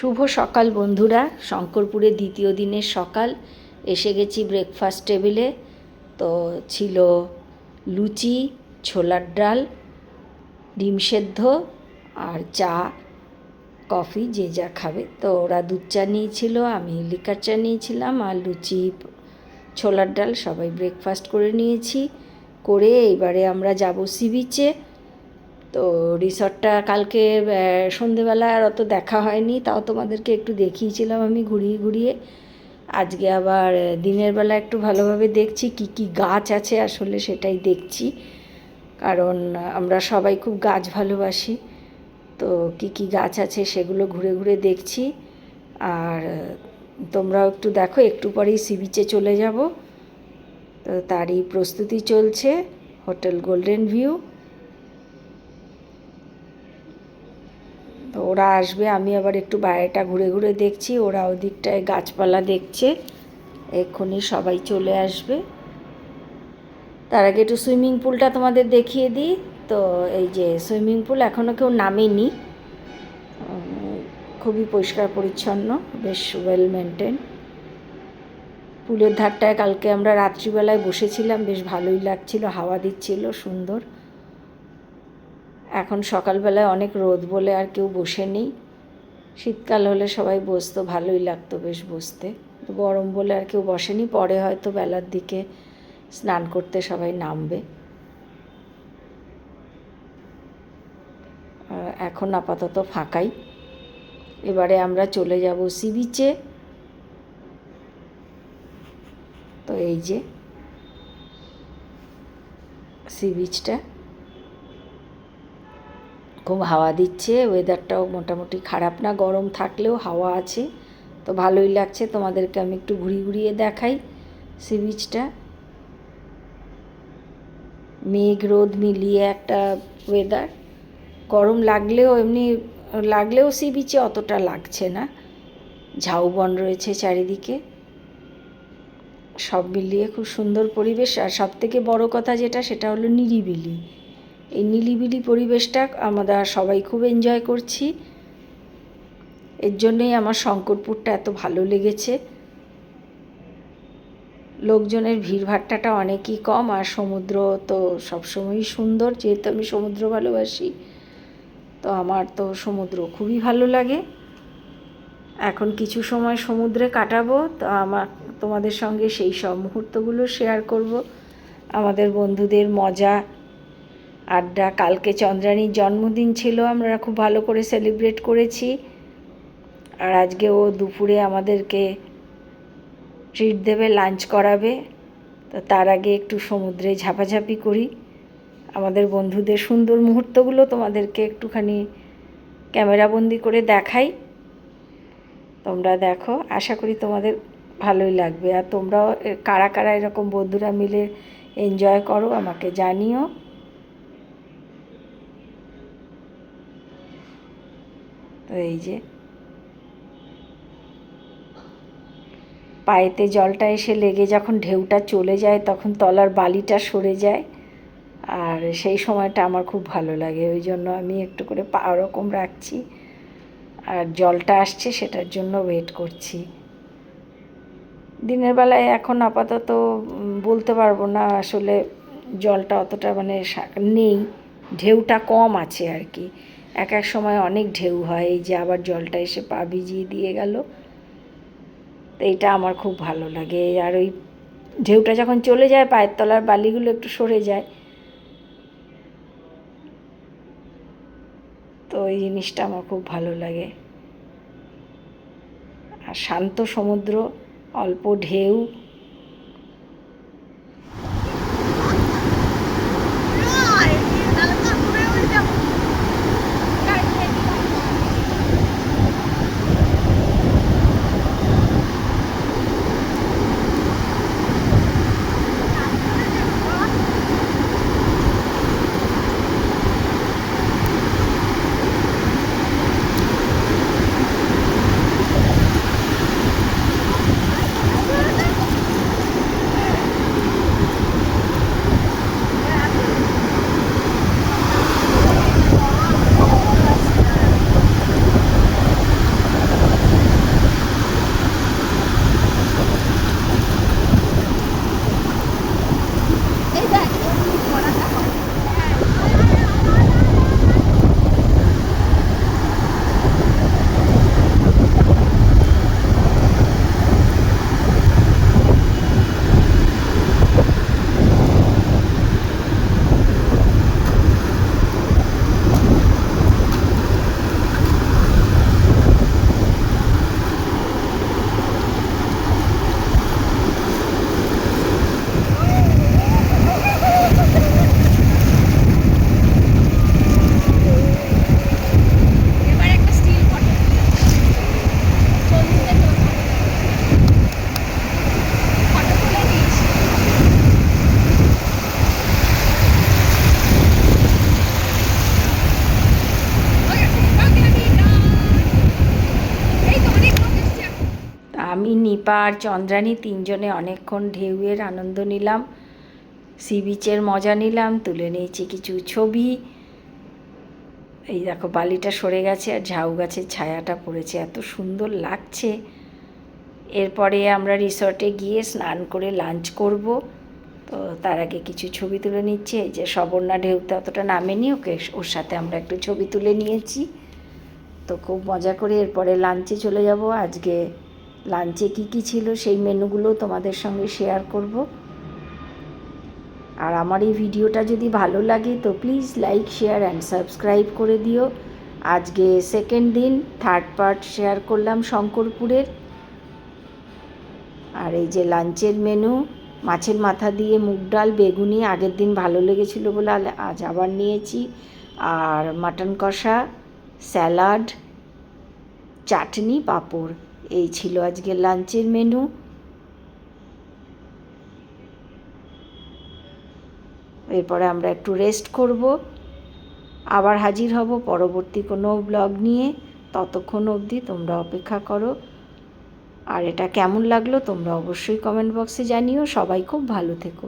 শুভ সকাল বন্ধুরা। শঙ্করপুরের দ্বিতীয় দিনের সকাল। এসে গেছি ব্রেকফাস্ট টেবিলে। তো ছিল লুচি, ছোলার ডাল, ডিম সেদ্ধ আর চা, কফি, যে যা খাবে। তো ওরা দুধ চা নিয়েছিল, আমি লিকার চা নিয়েছিলাম, আর লুচি, ছোলার ডাল সবাই ব্রেকফাস্ট করে নিয়েছি। করে এইবারে আমরা যাব সি বিচে। তো রিসর্টটা কালকে সন্ধেবেলা আর অত দেখা হয়নি, তাও তোমাদেরকে একটু দেখিয়েছিলাম আমি ঘুরিয়ে ঘুরিয়ে। আজকে আবার দিনের বেলা একটু ভালোভাবে দেখছি কি কি গাছ আছে, আসলে সেটাই দেখছি, কারণ আমরা সবাই খুব গাছ ভালোবাসি। তো কি কি গাছ আছে সেগুলো ঘুরে ঘুরে দেখছি। আর তোমরাও একটু দেখো, একটু পরেই সি বিচে চলে যাব। তো তারই প্রস্তুতি চলছে। Hotel golden view. তো ওরা আসবে, আমি আবার একটু বাইরেটা ঘুরে ঘুরে দেখছি, ওরা ওদিকটায় গাছপালা দেখছে। এক্ষুনি সবাই চলে আসবে। তার আগে একটু সুইমিং পুলটা তোমাদের দেখিয়ে দিই। তো এই যে সুইমিং পুল, এখনও কেউ নামেনি, খুবই পরিষ্কার পরিচ্ছন্ন, বেশ ওয়েল মেনটেন। পুলের ধারটায় কালকে আমরা রাত্রিবেলায় বসেছিলাম, বেশ ভালোই লাগছিল, হাওয়া দিচ্ছিল সুন্দর। এখন সকালবেলায় অনেক রোদ বলে আর কেউ বসে নেই। শীতকাল হলে সবাই বসতো, ভালোই লাগতো বেশ বসতে। গরম বলে আর কেউ বসেনি, পরে হয়তো বেলার দিকে স্নান করতে সবাই নামবে। এখন আপাতত ফাঁকাই। এবারে আমরা চলে যাব সি বিচে। তো এই যে সি বিচটা, খুব হাওয়া দিচ্ছে, ওয়েদারটাও মোটামুটি খারাপ না, গরম থাকলেও হাওয়া আছে, তো ভালোই লাগছে। তোমাদেরকে আমি একটু ঘুরিয়ে দেখাই সি বিচটা। মেঘ রোদ মিলিয়ে একটা ওয়েদার। গরম লাগলেও সি বিচে অতটা লাগছে না, ঝাউবন রয়েছে চারিদিকে, সব মিলিয়ে খুব সুন্দর পরিবেশ। আর সবথেকে বড় কথা যেটা, সেটা হলো নিরিবিলি। এই নিরিবিলি পরিবেশটা আমরা সবাই খুব এনজয় করছি। এর জন্যই আমার শঙ্করপুরটা এত ভালো লেগেছে। লোকজনের ভিড়ভাট্টাটা অনেকই কম, আর সমুদ্র তো সবসময়ই সুন্দর, যেহেতু আমি সমুদ্র ভালোবাসি, তো আমার তো সমুদ্র খুবই ভালো লাগে। এখন কিছু সময় সমুদ্রে কাটাবো, তো তোমাদের সঙ্গে সেই সব মুহূর্তগুলো শেয়ার করব। আমাদের বন্ধুদের মজা আড্ডা। কালকে চন্দ্রানীর জন্মদিন ছিল, আমরা খুব ভালো করে সেলিব্রেট করেছি। আর আজকে ও দুপুরে আমাদেরকে ট্রিট দেবে, লাঞ্চ করাবে। তো তার আগে একটু সমুদ্রে ঝাপাঝাপি করি। আমাদের বন্ধুদের সুন্দর মুহূর্তগুলো তোমাদেরকে একটুখানি ক্যামেরাবন্দি করে দেখাই, তোমরা দেখো। আশা করি তোমাদের ভালোই লাগবে। আর তোমরাও কারা কারা এরকম বন্ধুরা মিলে এনজয় করো আমাকে জানিও। তো এই যে পায়েতে জলটা এসে লেগে যখন ঢেউটা চলে যায়, তখন তলার বালিটা সরে যায়, আর সেই সময়টা আমার খুব ভালো লাগে। ওই জন্য আমি একটু করে পা ওরকম রাখছি, আর জলটা আসছে সেটার জন্য ওয়েট করছি। দিনের বেলায় এখন আপাতত বলতে পারবো না, আসলে জলটা অতটা নেই, ঢেউটা কম আছে আর কি। এক এক সময় অনেক ঢেউ হয়, এই যে আবার জলটা এসে পা ভিজিয়ে দিয়ে গেল। তো এইটা আমার খুব ভালো লাগে। আর ওই ঢেউটা যখন চলে যায়, পায়ের তলার বালিগুলো একটু সরে যায়, তো এই জিনিসটা আমার খুব ভালো লাগে। আর শান্ত সমুদ্র, অল্প ঢেউ। আমি, নিপা আর চন্দ্রানী তিনজনে অনেকক্ষণ ঢেউয়ের আনন্দ নিলাম, সি বিচের মজা নিলাম, তুলে নিয়েছি কিছু ছবি। এই দেখো বালিটা সরে গেছে আর ঝাউ গাছের ছায়াটা পড়েছে, এত সুন্দর লাগছে। এরপরে আমরা রিসর্টে গিয়ে স্নান করে লাঞ্চ করব, তো তার আগে কিছু ছবি তুলে নিচ্ছি। এই যে সবর্ণা ঢেউতে অতটা নামেনি, ওর সাথে আমরা একটু ছবি তুলে নিয়েছি। তো খুব মজা করে এরপরে লাঞ্চে চলে যাব। আজকে লাঞ্চে কি ছিল সেই মেনুগুলো তোমাদের সঙ্গে শেয়ার করব। আর আমার এই ভিডিওটা যদি ভালো লাগে তো please like, share and subscribe করে দিও। আজকে সেকেন্ড দিন, থার্ড পার্ট শেয়ার করলাম শঙ্করপুরের। আর এই যে লাঞ্চের মেনু, মাছের মাথা দিয়ে মুগ ডাল, বেগুনি, আগের দিন ভালো লেগেছিলো বলে আজ আবার নিয়েছি। আর মাটন কষা, স্যালাড, চাটনি, পাঁপড়, এই ছিল আজকের লাঞ্চের মেনু। এরপরে আমরা একটু রেস্ট করব, আবার হাজির হব পরবর্তী কোনো ব্লগ নিয়ে। ততক্ষণ অবধি তোমরা অপেক্ষা করো। আর এটা কেমন লাগলো তোমরা অবশ্যই কমেন্ট বক্সে জানিও। সবাই খুব ভালো থেকো।